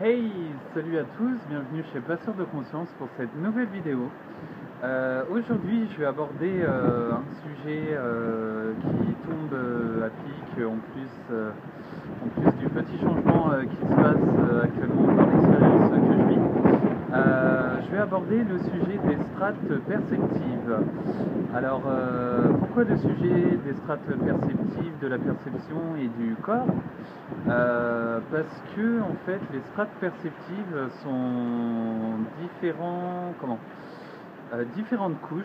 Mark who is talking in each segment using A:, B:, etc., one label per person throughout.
A: Hey, salut à tous, bienvenue chez Passeur de Conscience pour cette nouvelle vidéo. Aujourd'hui, je vais aborder un sujet qui tombe à pic en plus du petit changement qui se passe actuellement dans l'expérience que je vis. Je vais aborder le sujet des strates perceptives. Alors, pourquoi le sujet des strates perceptives, de la perception et du corps? Parce que en fait, les strates perceptives sont différentes couches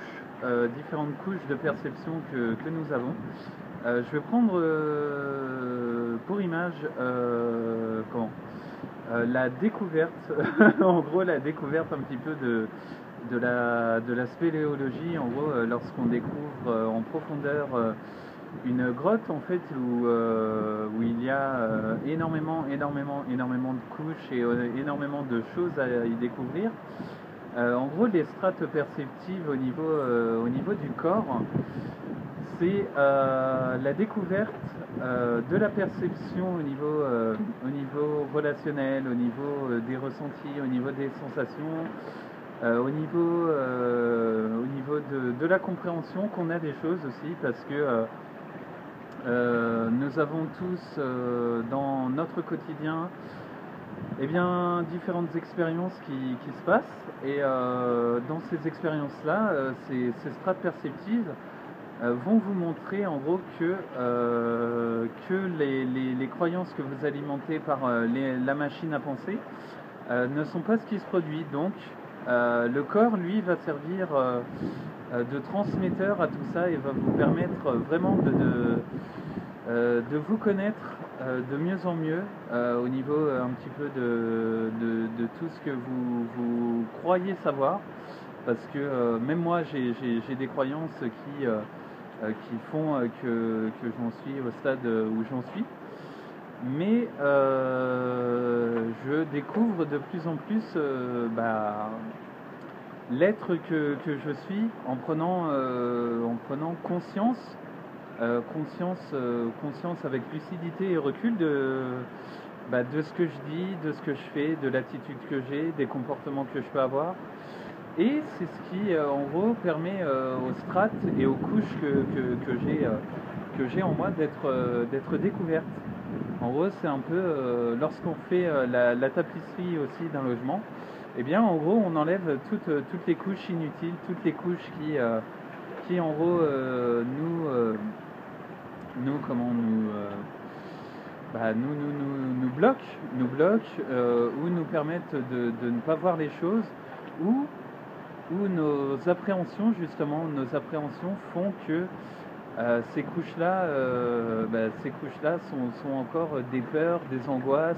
A: de perception que nous avons. Je vais prendre pour image la découverte, en gros la découverte un petit peu de la spéléologie, en gros lorsqu'on découvre en profondeur une grotte en fait où il y a énormément de couches et énormément de choses à y découvrir. En gros, les strates perceptives au niveau du corps, c'est la découverte de la perception au niveau relationnel, au niveau des ressentis, au niveau des sensations, au niveau de la compréhension qu'on a des choses aussi, parce que nous avons tous dans notre quotidien différentes expériences qui se passent, et dans ces expériences-là, ces strates perceptives vont vous montrer en gros que les croyances que vous alimentez par la machine à penser ne sont pas ce qui se produit. Donc le corps, lui, va servir de transmetteur à tout ça et va vous permettre vraiment de vous connaître de mieux en mieux au niveau un petit peu de tout ce que vous croyez savoir. Parce que même moi, j'ai des croyances qui font que j'en suis au stade où j'en suis. Mais je découvre de plus en plus l'être que je suis en prenant conscience avec lucidité et recul de ce que je dis, de ce que je fais, de l'attitude que j'ai, des comportements que je peux avoir. Et c'est ce qui, en gros, permet aux strates et aux couches que j'ai en moi d'être découvertes. En gros, c'est un peu lorsqu'on fait la tapisserie aussi d'un logement, eh bien, en gros, on enlève toutes les couches inutiles, toutes les couches qui en gros, nous bloquent ou nous permettent de ne pas voir les choses, ou nos appréhensions, justement, font que ces couches-là sont encore des peurs, des angoisses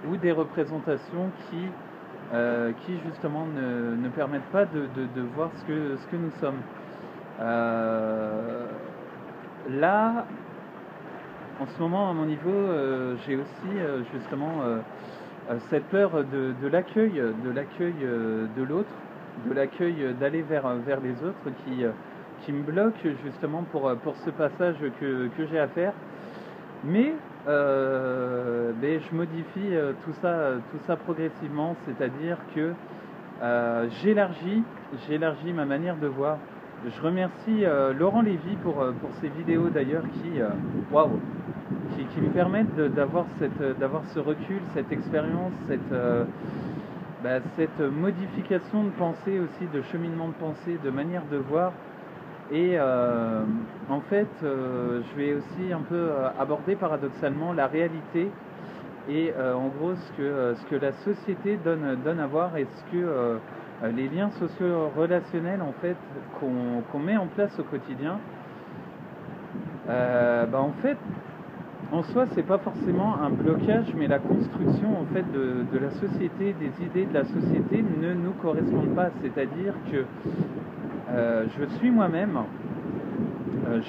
A: ou des représentations qui justement ne permettent pas de voir ce que nous sommes. Là, en ce moment, à mon niveau, j'ai aussi justement cette peur de l'accueil, de l'autre, de l'accueil d'aller vers les autres qui me bloque justement pour ce passage que j'ai à faire. Mais je modifie tout ça progressivement, c'est-à-dire que j'élargis ma manière de voir. Je remercie Laurent Lévy pour ces vidéos d'ailleurs qui me permettent d'avoir ce recul, cette expérience, cette modification de pensée aussi, de cheminement de pensée, de manière de voir. Et en fait, je vais aussi un peu aborder paradoxalement la réalité et en gros ce que la société donne à voir, et ce que les liens sociaux relationnels en fait qu'on met en place au quotidien. En fait, en soi, c'est pas forcément un blocage, mais la construction en fait de la société, des idées de la société ne nous correspondent pas. C'est-à-dire que je suis moi-même,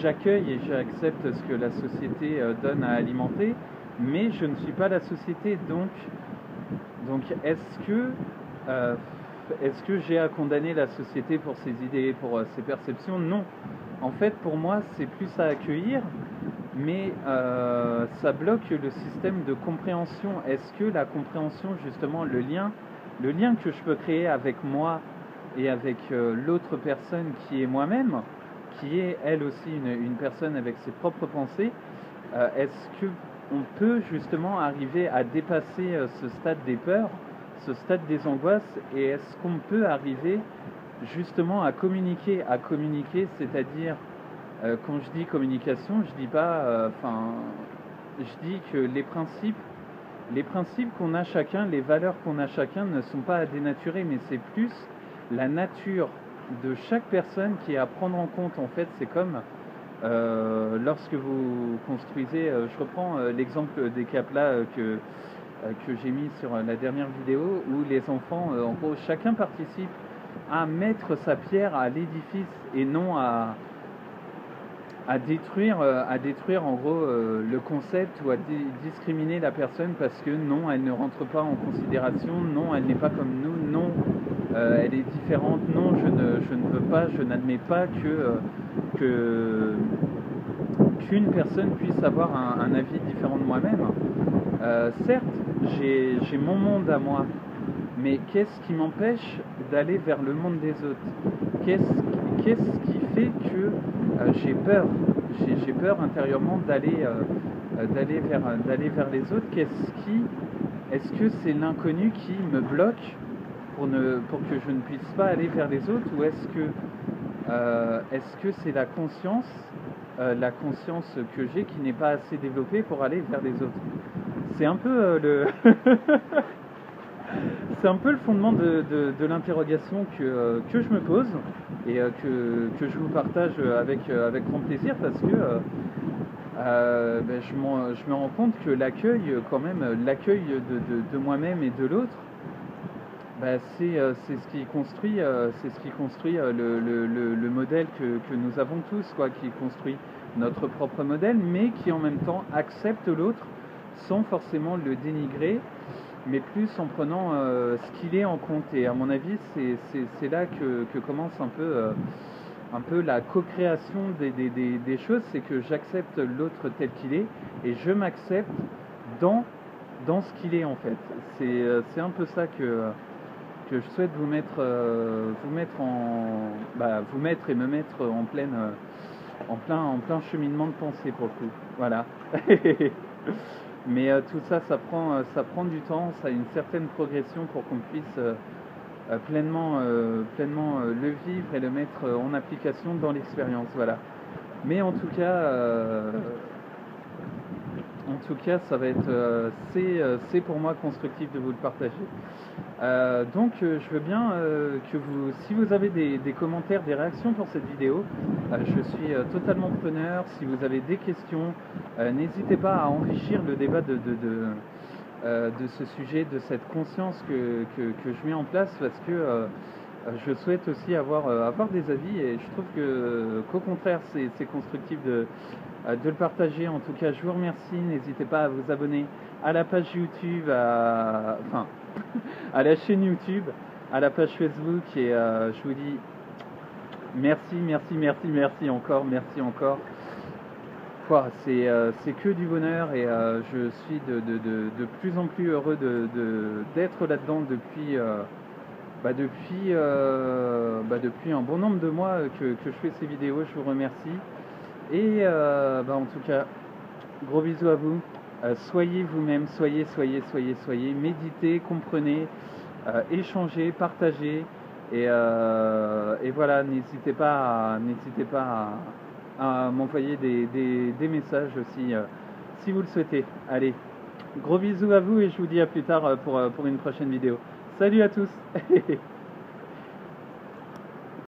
A: j'accueille et j'accepte ce que la société donne à alimenter, mais je ne suis pas la société. Donc est-ce que j'ai à condamner la société pour ses idées, pour ses perceptions? Non. En fait, pour moi, c'est plus à accueillir, mais ça bloque le système de compréhension. Est-ce que la compréhension, justement, le lien que je peux créer avec moi et avec l'autre personne qui est moi-même, qui est elle aussi une personne avec ses propres pensées, est-ce qu'on peut justement arriver à dépasser ce stade des peurs, ce stade des angoisses, et est-ce qu'on peut arriver justement à communiquer, c'est-à-dire quand je dis communication, je dis pas, je dis que les principes qu'on a chacun, les valeurs qu'on a chacun ne sont pas à dénaturer, mais c'est plus la nature de chaque personne qui est à prendre en compte. En fait, c'est comme lorsque vous construisez, je reprends l'exemple des caplas que j'ai mis sur la dernière vidéo, où les enfants, en gros, chacun participe à mettre sa pierre à l'édifice et non à détruire en gros le concept, ou à discriminer la personne parce que non, elle ne rentre pas en considération, non, elle n'est pas comme nous, non, elle est différente, non, je ne veux pas, je n'admets pas qu'une personne puisse avoir un avis différent de moi-même. Certes, j'ai mon monde à moi, mais qu'est-ce qui m'empêche d'aller vers le monde des autres? Qu'est-ce qui fait que j'ai peur? J'ai peur intérieurement d'aller vers les autres. Est-ce que c'est l'inconnu qui me bloque pour que je ne puisse pas aller vers les autres, ou est-ce que c'est la conscience que j'ai qui n'est pas assez développée pour aller vers les autres? C'est un peu c'est un peu le fondement de l'interrogation que je me pose, et que je vous partage avec grand plaisir, parce que je me rends compte que l'accueil, quand même, l'accueil de moi-même et de l'autre, c'est ce qui construit, le modèle que nous avons tous, quoi, qui construit notre propre modèle, mais qui en même temps accepte l'autre sans forcément le dénigrer, mais plus en prenant ce qu'il est en compte. Et à mon avis, c'est là que commence un peu la co-création des choses, c'est que j'accepte l'autre tel qu'il est, et je m'accepte dans ce qu'il est, en fait. C'est un peu ça que je souhaite vous mettre et me mettre en plein cheminement de pensée, pour le coup. Voilà. Mais tout ça, ça prend du temps, ça a une certaine progression pour qu'on puisse pleinement le vivre et le mettre en application dans l'expérience. Voilà. Mais en tout cas, ça va être, c'est pour moi constructif de vous le partager. Donc je veux bien que si vous avez des commentaires, des réactions pour cette vidéo, je suis totalement preneur. Si vous avez des questions, n'hésitez pas à enrichir le débat de ce sujet, de cette conscience que je mets en place, parce que je souhaite aussi avoir des avis, et je trouve qu'au contraire, c'est constructif de le partager. En tout cas, je vous remercie. N'hésitez pas à vous abonner à la page YouTube, à la chaîne YouTube, à la page Facebook, et je vous dis merci encore, c'est que du bonheur, et je suis de plus en plus heureux d'être là-dedans depuis un bon nombre de mois que je fais ces vidéos. Je vous remercie, et en tout cas, gros bisous à vous. Soyez vous-même, soyez, méditez, comprenez, échangez, partagez, et voilà, n'hésitez pas à m'envoyer des messages aussi, si vous le souhaitez. Allez, gros bisous à vous, et je vous dis à plus tard pour une prochaine vidéo. Salut à tous.